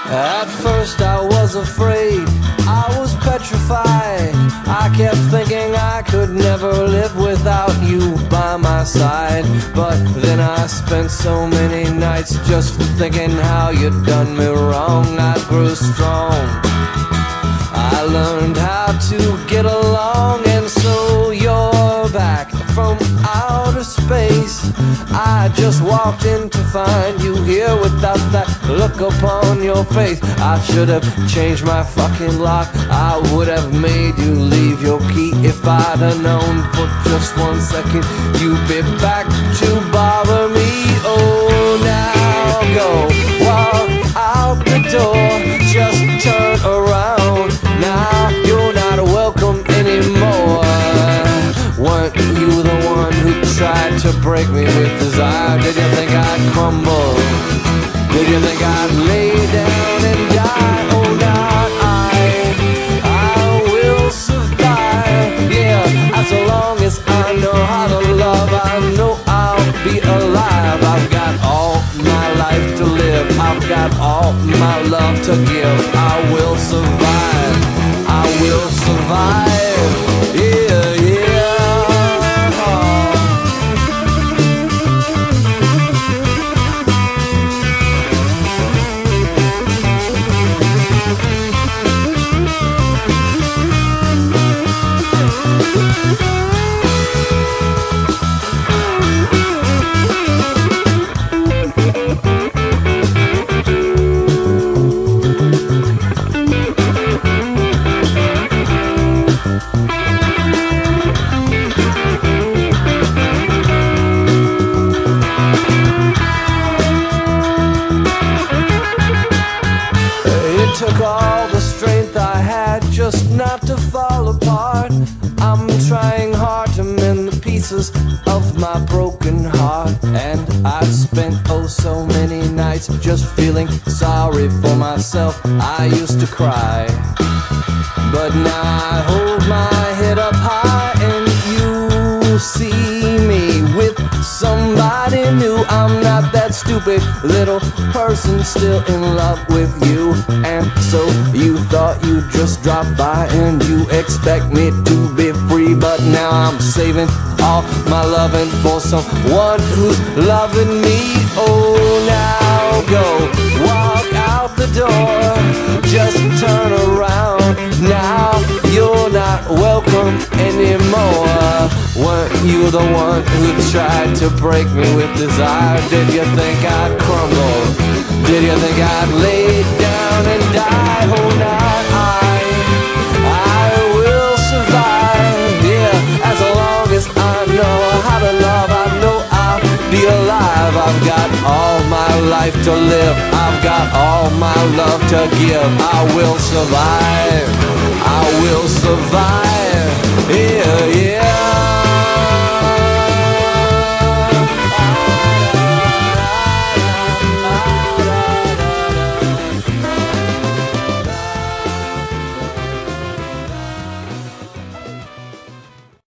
At first I was afraid, I was petrified. I kept thinking I could never live without you by my side. But then I spent so many nights just thinking how you'd done me wrong. I grew strong, I learned how to get along. And so you're back from outer space. I just walked in to find you here without that look upon your face. I should have changed my fucking lock, I would have made you leave your key. If I'd have known for just 1 second you'd be back to bother me. Oh, now go walk out the door, just turn around. Now you're not welcome anymore. Weren't you the one who tried to break me with desire? Did you think I'd crumble? Did you think I'd lay down and die? Oh, not I will survive. Yeah, as long as I know how to love, I know I'll be alive. I've got all my life to live, I've got all my love to give. I will survive, I will survive. Yeah, yeah. Took all the strength I had just not to fall apart. I'm trying hard to mend the pieces of my broken heart. And I've spent oh so many nights just feeling sorry for myself. I used to cry, but now I hold my head up high and you see me with somebody new. I'm not that stupid little person still in love with you. And so you thought you'd just drop by and you expect me to be free. But now I'm saving all my loving for someone who's loving me. Oh, now go walk out the door, just turn around. Now you're not welcome anymore. Weren't you the one who tried to break me with desire? Did you think I'd crumble? Did you think I'd lay down and die? Oh, not I will survive. Yeah, as long as I know how to love, I know I'll be alive. I've got all my life to live, I've got all my love to give. I will survive, I will survive. Yeah, yeah.